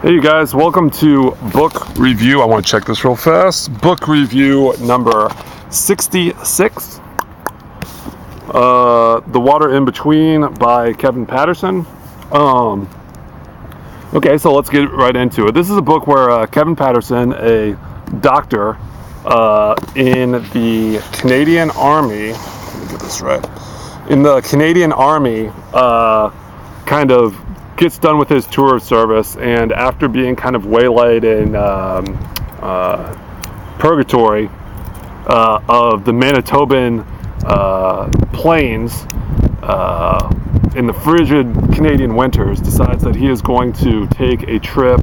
Hey you guys, welcome to book review. I want to check this real fast. Book review number 66. The Water in Between by Kevin Patterson. Okay, so let's get right into it. This is a book where Kevin Patterson, a doctor in the Canadian Army, let me get this right, in the Canadian Army, kind of gets done with his tour of service, and after being kind of waylaid in purgatory of the Manitoban plains in the frigid Canadian winters, decides that he is going to take a trip,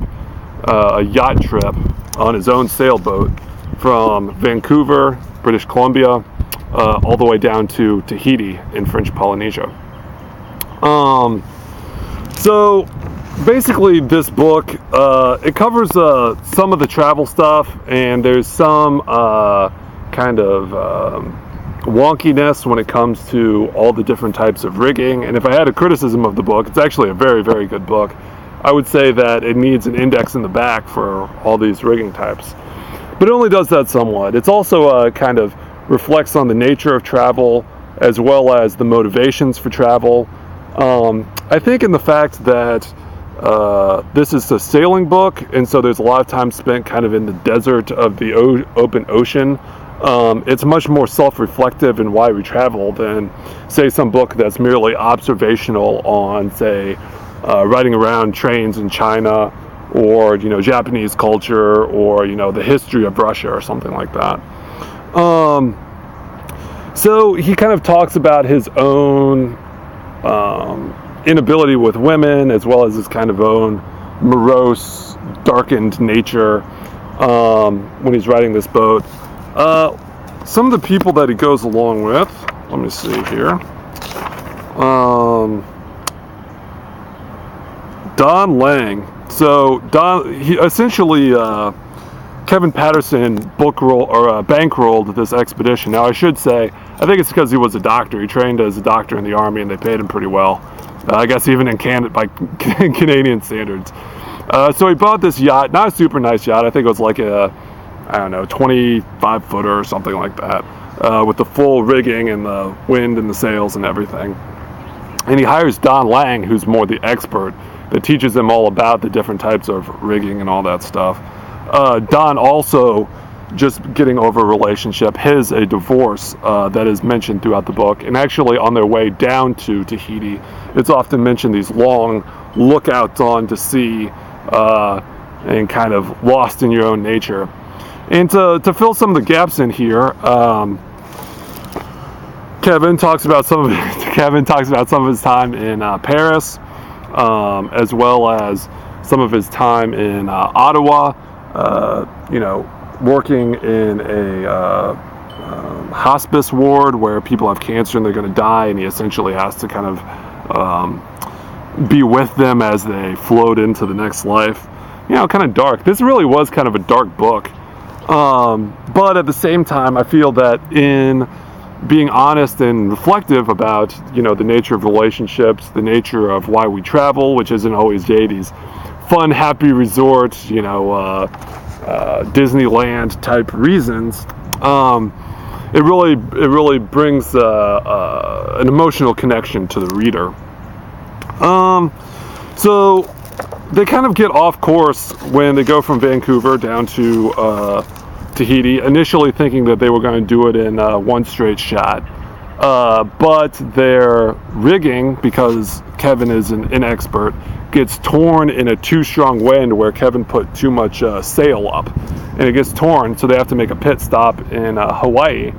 a yacht trip on his own sailboat from Vancouver, British Columbia, all the way down to Tahiti in French Polynesia. So basically this book, it covers some of the travel stuff, and there's some kind of wonkiness when it comes to all the different types of rigging. And if I had a criticism of the book, it's actually a very, very good book. I would say that it needs an index in the back for all these rigging types. But it only does that somewhat. It's also kind of reflects on the nature of travel as well as the motivations for travel. I think in the fact that this is a sailing book, and so there's a lot of time spent kind of in the desert of the open ocean. It's much more self-reflective in why we travel than, say, some book that's merely observational on, say, riding around trains in China, or, Japanese culture, or, the history of Russia or something like that. So he kind of talks about his own inability with women, as well as his kind of own morose, darkened nature when he's riding this boat. Some of the people that he goes along with, let me see here. Don Lang. So he essentially Kevin Patterson bankrolled this expedition. Now I should say, I think it's because he was a doctor. He trained as a doctor in the Army, and they paid him pretty well. I guess even in Canada, by Canadian standards. So he bought this yacht, not a super nice yacht. I think it was like a, 25-footer or something like that, with the full rigging and the wind and the sails and everything. And he hires Don Lang, who's more the expert, that teaches him all about the different types of rigging and all that stuff. Don also just getting over a relationship, a divorce that is mentioned throughout the book, and actually on their way down to Tahiti, it's often mentioned these long lookouts on to sea and kind of lost in your own nature. And to fill some of the gaps in here, Kevin talks about some of his time in Paris, as well as some of his time in Ottawa, working in a hospice ward where people have cancer and they're going to die, and he essentially has to kind of be with them as they float into the next life. Kind of dark. This really was kind of a dark book. But at the same time, I feel that in being honest and reflective about, the nature of relationships, the nature of why we travel, which isn't always these fun, happy resorts, Disneyland type reasons, it really brings an emotional connection to the reader. So they kind of get off course when they go from Vancouver down to Tahiti, initially thinking that they were going to do it in one straight shot. But their rigging, because Kevin is an inexpert, gets torn in a too strong wind where Kevin put too much sail up, and it gets torn, so they have to make a pit stop in Hawaii.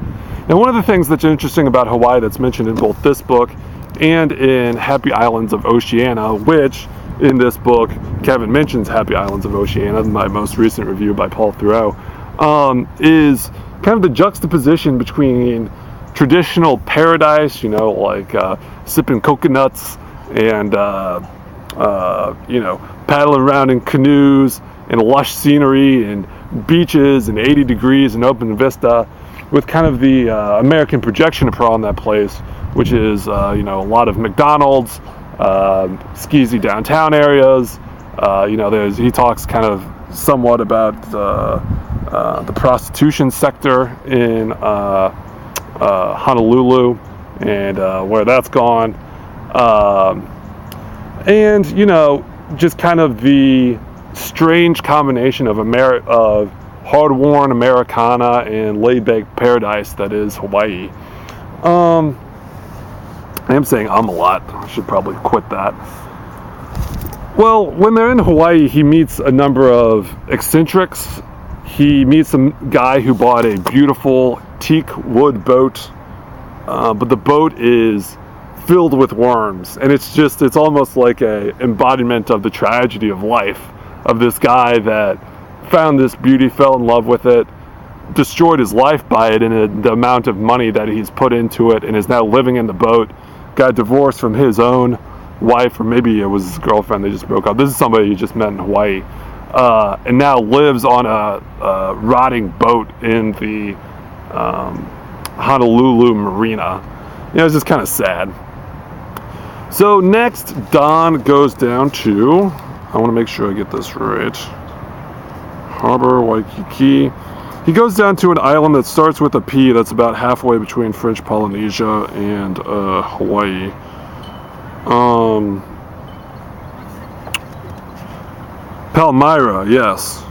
Now, one of the things that's interesting about Hawaii that's mentioned in both this book and in Happy Islands of Oceania, which in this book Kevin mentions Happy Islands of Oceania, my most recent review by Paul Thoreau, is kind of the juxtaposition between traditional paradise, like sipping coconuts and paddling around in canoes and lush scenery and beaches and 80 degrees and open vista, with kind of the American projection upon that place, which is a lot of McDonald's, skeezy downtown areas, He talks kind of somewhat about the prostitution sector in Honolulu and where that's gone. And just kind of the strange combination of hard-worn Americana and laid-back paradise that is Hawaii. I am saying a lot. I should probably quit that. Well, when they're in Hawaii, he meets a number of eccentrics. He meets a guy who bought a beautiful teak wood boat, but the boat is filled with worms, and it's almost like a embodiment of the tragedy of life, of this guy that found this beauty, fell in love with it, destroyed his life by it and the amount of money that he's put into it, and is now living in the boat, got divorced from his own wife, or maybe it was his girlfriend, they just broke up. This is somebody he just met in Hawaii, and now lives on a rotting boat in the Honolulu marina. It's just kind of sad. So next, Don goes down to, I want to make sure I get this right, Harbor, Waikiki. He goes down to an island that starts with a P that's about halfway between French Polynesia and Hawaii. Palmyra, yes.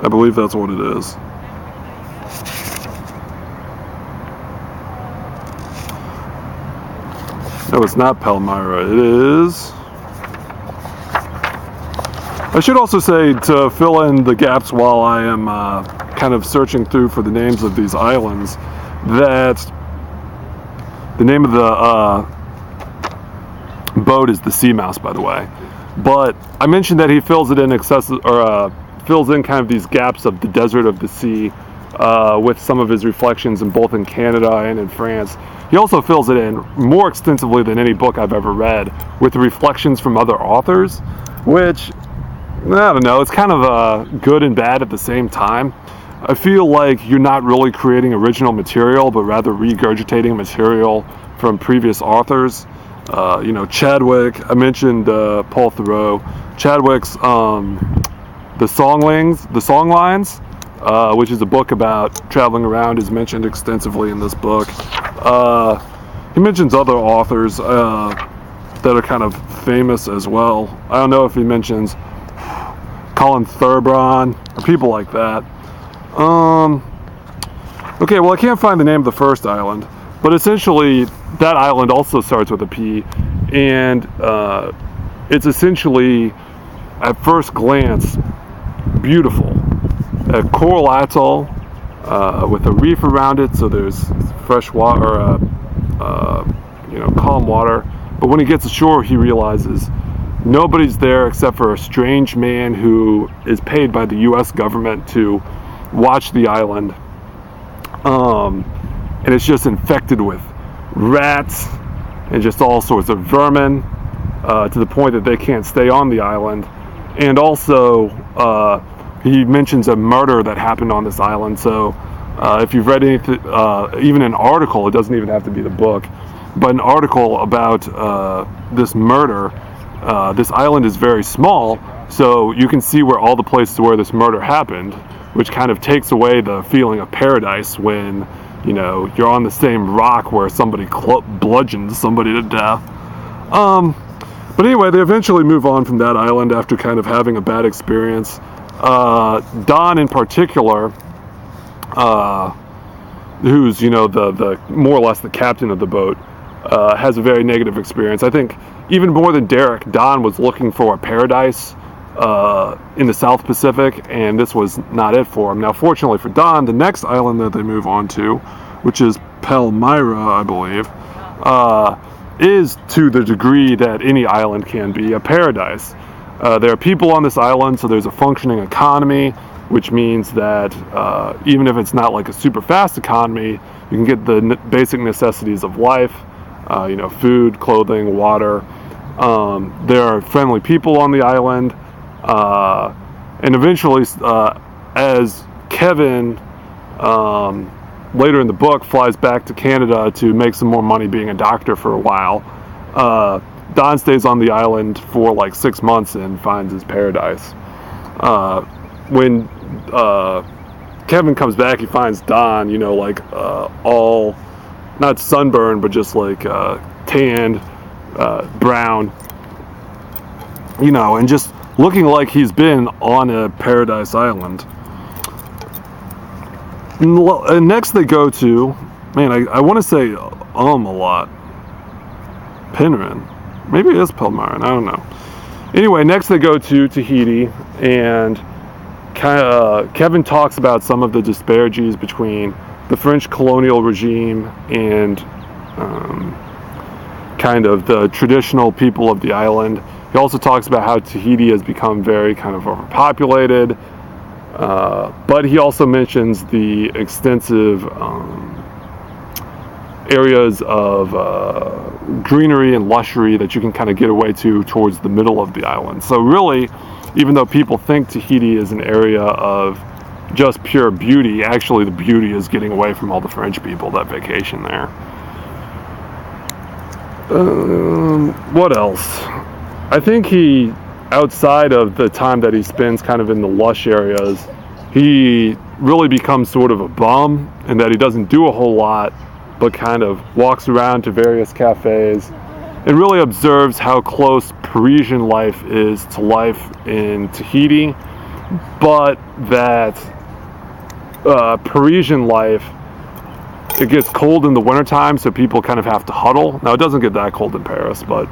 I believe that's what it is. No, it's not Palmyra. It is... I should also say, to fill in the gaps while I am kind of searching through for the names of these islands, that the name of the boat is the Sea Mouse, by the way. But I mentioned that he fills it in fills in kind of these gaps of the desert of the sea with some of his reflections in both in Canada and in France. He also fills it in more extensively than any book I've ever read with reflections from other authors, which, I don't know, it's kind of good and bad at the same time. I feel like you're not really creating original material, but rather regurgitating material from previous authors. Chadwick, I mentioned Paul Thoreau. Chadwick's The Songlines, which is a book about traveling around, is mentioned extensively in this book. He mentions other authors that are kind of famous as well. I don't know if he mentions Colin Thurbrand or people like that. Okay, well, I can't find the name of the first island, but essentially that island also starts with a P, and it's essentially, at first glance, beautiful. A coral atoll with a reef around it, so there's fresh water, calm water. But when he gets ashore, he realizes nobody's there except for a strange man who is paid by the U.S. government to watch the island. And it's just infected with rats and just all sorts of vermin to the point that they can't stay on the island. And also, he mentions a murder that happened on this island. So if you've read anything, even an article, it doesn't even have to be the book, but an article about this murder, this island is very small, so you can see where all the places where this murder happened, which kind of takes away the feeling of paradise when, you're on the same rock where somebody bludgeoned somebody to death. But anyway, they eventually move on from that island after kind of having a bad experience. Don in particular, who's, the more or less the captain of the boat, has a very negative experience. I think even more than Derek, Don was looking for a paradise in the South Pacific, and this was not it for him. Now, fortunately for Don, the next island that they move on to, which is Palmyra, I believe, is to the degree that any island can be a paradise. There are people on this island, so there's a functioning economy, which means that even if it's not like a super fast economy, you can get the basic necessities of life, food, clothing, water. There are friendly people on the island, and eventually, as Kevin later in the book flies back to Canada to make some more money being a doctor for a while, Don stays on the island for like 6 months and finds his paradise. When Kevin comes back, he finds Don, like all, not sunburned, but just like tanned, brown, and just looking like he's been on a paradise island. And next they go to, I want to say a lot. Penryn. Maybe it is Palmyra, I don't know. Anyway, next they go to Tahiti, and Kevin talks about some of the disparities between the French colonial regime and kind of the traditional people of the island. He also talks about how Tahiti has become very kind of overpopulated, but he also mentions the extensive areas of greenery and luxury that you can kind of get away to towards the middle of the island. So really, even though people think Tahiti is an area of just pure beauty, actually the beauty is getting away from all the French people that vacation there. What else? I think he, outside of the time that he spends kind of in the lush areas, he really becomes sort of a bum, in that he doesn't do a whole lot, but kind of walks around to various cafes and really observes how close Parisian life is to life in Tahiti, but that Parisian life, it gets cold in the wintertime, so people kind of have to huddle. Now, it doesn't get that cold in Paris, but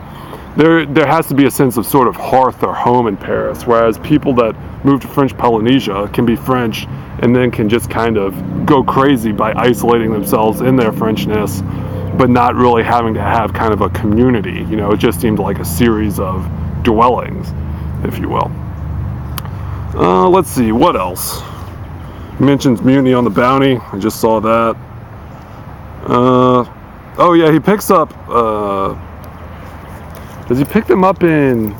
there has to be a sense of sort of hearth or home in Paris, whereas people that move to French Polynesia can be French and then can just kind of go crazy by isolating themselves in their Frenchness, but not really having to have kind of a community. It just seemed like a series of dwellings, if you will. Let's see, what else? He mentions Mutiny on the Bounty. I just saw that. Oh yeah, he picks up, does he pick them up in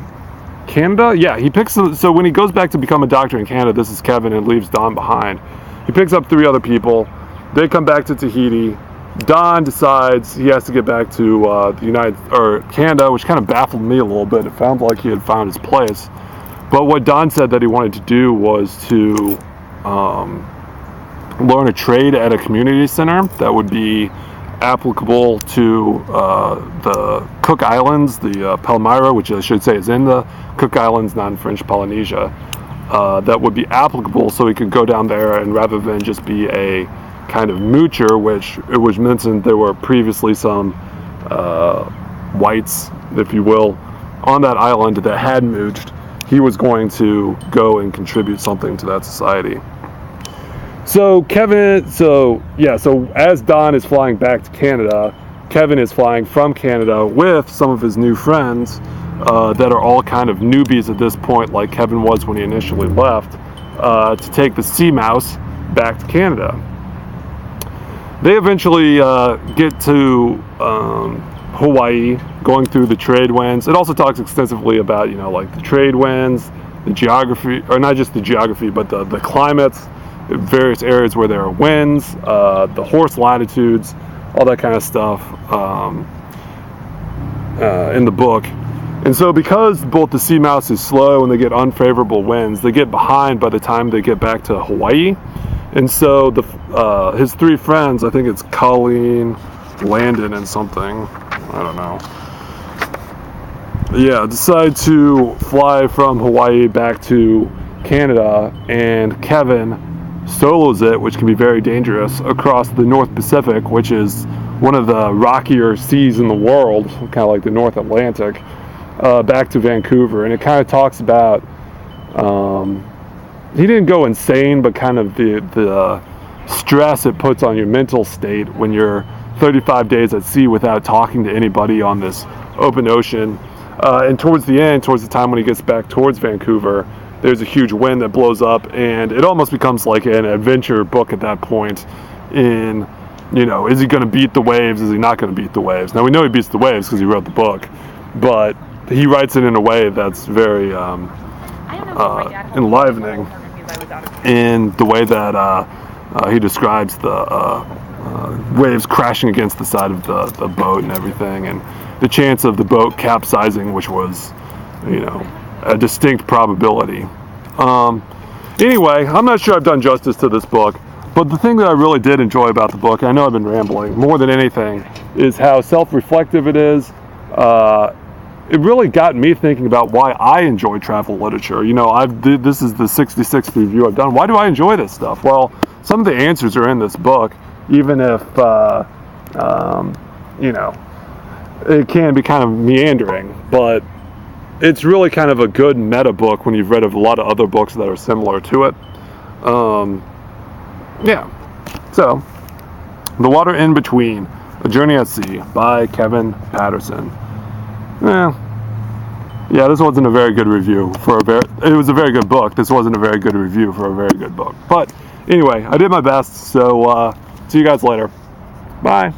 Canada? Yeah, he picks them. So when he goes back to become a doctor in Canada, this is Kevin, and leaves Don behind. He picks up 3 other people. They come back to Tahiti. Don decides he has to get back to Canada, which kind of baffled me a little bit. It sounded like he had found his place. But what Don said that he wanted to do was to learn a trade at a community center that would be applicable to the Cook Islands, the Palmyra, which I should say is in the Cook Islands, not in French Polynesia, that would be applicable, so he could go down there and rather than just be a kind of moocher, which it was mentioned there were previously some whites, if you will, on that island that had mooched, he was going to go and contribute something to that society. So as Don is flying back to Canada, Kevin is flying from Canada with some of his new friends that are all kind of newbies at this point, like Kevin was when he initially left, to take the Sea Mouse back to Canada. They eventually get to Hawaii, going through the trade winds. It also talks extensively about, like the trade winds, the geography, or not just the geography, but the climates, various areas where there are winds, the horse latitudes, all that kind of stuff in the book. And so because both the Sea Mouse is slow and they get unfavorable winds, they get behind by the time they get back to Hawaii. And so his 3 friends, I think it's Colleen, Landon, and something, I don't know, decide to fly from Hawaii back to Canada, and Kevin solos it, which can be very dangerous, across the North Pacific, which is one of the rockier seas in the world, kind of like the North Atlantic, back to Vancouver. And it kind of talks about, he didn't go insane, but kind of the stress it puts on your mental state when you're 35 days at sea without talking to anybody on this open ocean. And towards the end, towards the time when he gets back towards Vancouver, there's a huge wind that blows up, and it almost becomes like an adventure book at that point in, is he going to beat the waves? Is he not going to beat the waves? Now, we know he beats the waves because he wrote the book, but he writes it in a way that's very enlivening in the way that he describes the waves crashing against the side of the boat and everything, and the chance of the boat capsizing, which was, a distinct probability. Anyway, I'm not sure I've done justice to this book, but the thing that I really did enjoy about the book, I know I've been rambling more than anything, is how self-reflective it is. It really got me thinking about why I enjoy travel literature. This is the 66th review I've done. Why do I enjoy this stuff? Well, some of the answers are in this book, even if, it can be kind of meandering, but it's really kind of a good meta book when you've read a lot of other books that are similar to it. So, The Water in Between, A Journey at Sea by Kevin Patterson. Yeah, this wasn't a very good review it was a very good book. This wasn't a very good review for a very good book. But anyway, I did my best, so see you guys later. Bye.